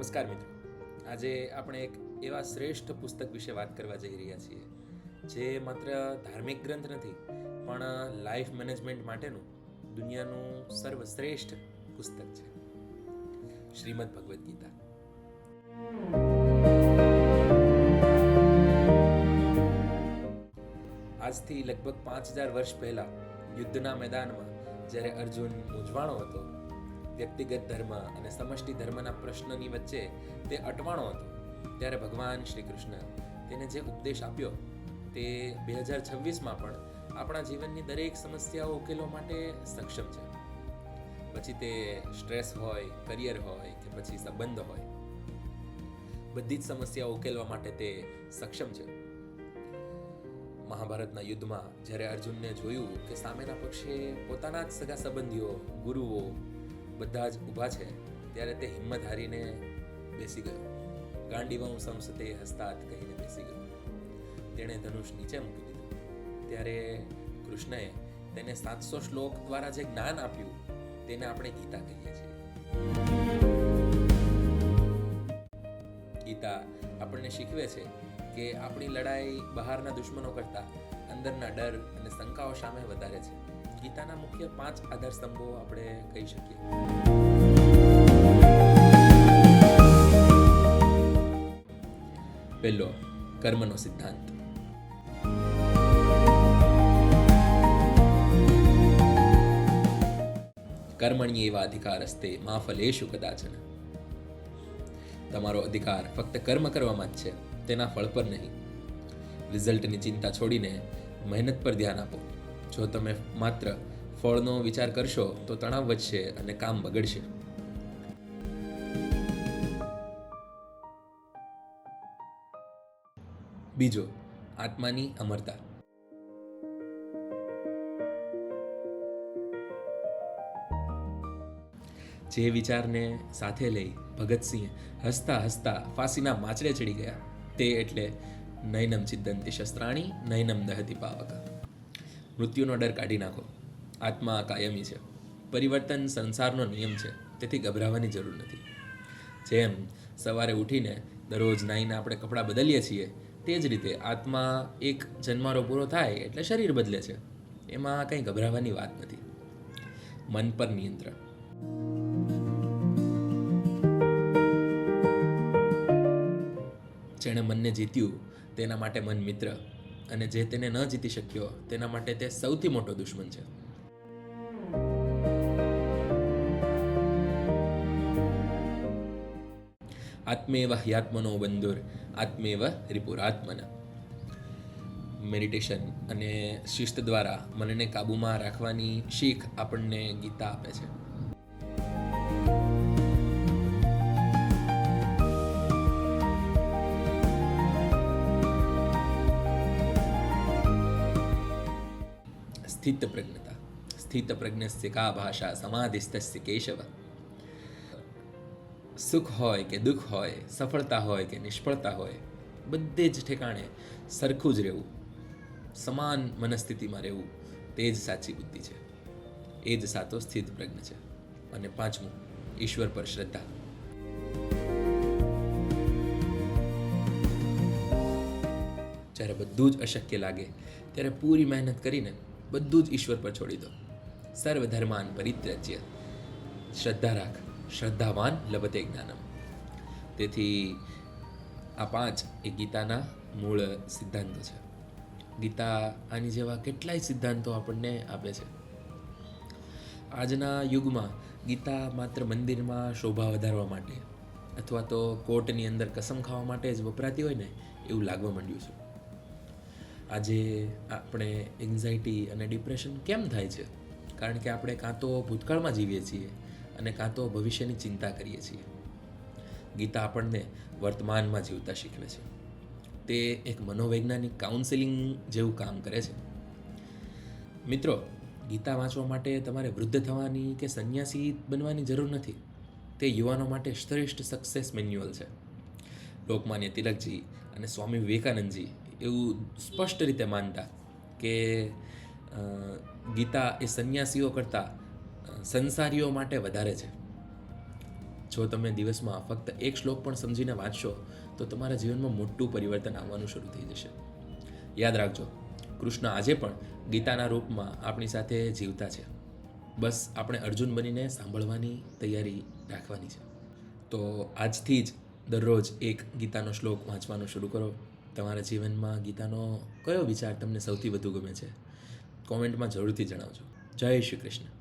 નમસ્કાર મિત્રો. આજે આપણે એક એવા શ્રેષ્ઠ પુસ્તક વિશે વાત કરવા જઈ રહ્યા છીએ જે માત્ર ધાર્મિક ગ્રંથ નથી પણ લાઈફ મેનેજમેન્ટ માટેનું દુનિયાનું સર્વશ્રેષ્ઠ પુસ્તક છે, શ્રીમદ ભગવદ્ ગીતા. આજથી લગભગ 5000 વર્ષ પહેલા યુદ્ધના મેદાનમાં જ્યારે અર્જુન મૂંઝવાણો હતો, વ્યક્તિગત ધર્મ અને સમષ્ટિ ધર્મના પ્રશ્નની વચ્ચે તે અટવાણો હતો, ત્યારે ભગવાન શ્રી કૃષ્ણ તેને જે ઉપદેશ આપ્યો તે 2026માં પણ આપણા જીવનની દરેક સમસ્યાઓ ઉકેલવા માટે સક્ષમ છે. પછી તે સ્ટ્રેસ હોય, કરિયર હોય કે પછી સંબંધ હોય, બધી જ સમસ્યાઓ ઉકેલવા માટે તે સક્ષમ છે. મહાભારતના યુદ્ધમાં જ્યારે અર્જુનને જોયું કે સામેના પક્ષે પોતાના જ સગા સંબંધીઓ, ગુરુઓ બધા જ ઊભા છે, ત્યારે તે હિંમત હારીને બેસી ગયો. ગાંડીવં સંસતે હસ્તાત કહીને બેસી ગયો. તેણે ધનુષ નીચે મૂકી દીધું. ત્યારે કૃષ્ણએ તેને 700 શ્લોક દ્વારા જે જ્ઞાન આપ્યું તેને આપણે ગીતા કહીએ છીએ. ગીતા આપણને શીખવે છે કે આપણી લડાઈ બહારના દુશ્મનો કરતા અંદરના ડર અને શંકાઓ સામે વધારે છે. ગીતાના મુખ્ય 5 આધાર સ્તંભો આપણે કહી શકીએ. પહેલો, કર્મનો સિદ્ધાંત. કર્મણ્યેવા અધિકારસ્તે મા ફલેષુ કદાચન. તમારો અધિકાર ફક્ત કર્મ કરવામાં જ છે, તેના ફળ પર નહીં. રિઝલ્ટની ચિંતા છોડીને મહેનત પર ધ્યાન આપો. જો તમે માત્ર ફળનો વિચાર કરશો તો તણાવ વધશે અને કામ બગડશે. બીજો, આત્માની અમરતા. જે વિચારને સાથે લઈ ભગતસિંહ હસતા હસતા ફાંસીના માચડે ચડી ગયા તે એટલે નૈનમ છિદ્દન્તિ શસ્ત્રાણી નૈનમ દહતિ પાવક. મૃત્યુનો ડર કાઢી નાખો. આત્મા કાયમી છે. પરિવર્તન સંસારનો નિયમ છે, તેથી ગભરાવાની જરૂર નથી. જેમ સવારે ઉઠીને દરરોજ નાહીને આપણે કપડાં બદલીએ છીએ, તે જ રીતે આત્મા એક જન્મારો પૂરો થાય એટલે શરીર બદલે છે. એમાં કંઈ ગભરાવાની વાત નથી. મન પર નિયંત્રણ. જેણે મનને જીત્યું તેના માટે મન મિત્ર, અને જે તેને ન જીતી શક્યો તેના માટે તે સૌથી મોટો દુશ્મન છે. આત્મેવ હ્યાત્મનો બંધુર આત્મેવ રિપુરાત્મન. મેડિટેશન અને શિસ્ત દ્વારા મનને કાબૂમાં રાખવાની શીખ આપણને ગીતા આપે છે. સ્થિત પ્રજ્ઞતા. સ્થિત પ્રજ્ઞસ્ય કા ભાષા સમાધિસ્તસ્ય કેશવ. સુખ હોય કે દુઃખ હોય, સફળતા હોય કે નિષ્ફળતા હોય, બધે જ ઠેકાણે સરખું જ રહેવું, સમાન મનસ્થિતિમાં રહેવું, તે જ સાચી બુદ્ધિ છે. એ જ સાચો સ્થિત પ્રજ્ઞ છે. અને પાંચમું, ઈશ્વર પર શ્રદ્ધા. જ્યારે બધું જ અશક્ય લાગે ત્યારે પૂરી મહેનત કરીને બધું જ ઈશ્વર પર છોડી દો. સર્વ ધર્માન પરિત્યજ્ય શ્રદ્ધા રાખ, શ્રદ્ધાવાન લભતે જ્ઞાનમ. તેથી આ 5 એ ગીતાના મૂળ સિદ્ધાંતો છે. ગીતા આની જેવા કેટલાય સિદ્ધાંતો આપણને આપે છે. આજના યુગમાં ગીતા માત્ર મંદિરમાં શોભા વધારવા માટે અથવા તો કોર્ટની અંદર કસમ ખાવા માટે જ વપરાતી હોય ને એવું લાગવા માંડ્યું છે. આજે આપણે એન્ઝાઇટી અને ડિપ્રેશન કેમ થાય છે? કારણ કે આપણે કાં તો ભૂતકાળમાં જીવીએ છીએ અને કાં તો ભવિષ્યની ચિંતા કરીએ છીએ. ગીતા આપણને વર્તમાનમાં જીવતા શીખવે છે. તે એક મનોવૈજ્ઞાનિક કાઉન્સેલિંગ જેવું કામ કરે છે. મિત્રો, ગીતા વાંચવા માટે તમારે વૃદ્ધ થવાની કે સંન્યાસી બનવાની જરૂર નથી. તે યુવાનો માટે શ્રેષ્ઠ સક્સેસ મેન્યુઅલ છે. લોકમાન્ય તિલકજી અને સ્વામી વિવેકાનંદજી એવું સ્પષ્ટ રીતે માનતા કે ગીતા એ સંન્યાસીઓ કરતાં સંસારીઓ માટે વધારે છે. જો તમે દિવસમાં ફક્ત એક શ્લોક પણ સમજીને વાંચશો તો તમારા જીવનમાં મોટું પરિવર્તન આવવાનું શરૂ થઈ જશે. યાદ રાખજો, કૃષ્ણ આજે પણ ગીતાના રૂપમાં આપણી સાથે જીવતા છે. બસ આપણે અર્જુન બનીને સાંભળવાની તૈયારી રાખવાની છે. તો આજથી જ દરરોજ એક ગીતાનો શ્લોક વાંચવાનું શરૂ કરો. તમારા જીવનમાં ગીતાનો કયો વિચાર તમને સૌથી વધુ ગમે છે? કોમેન્ટમાં જરૂરથી જણાવજો. જય શ્રી કૃષ્ણ.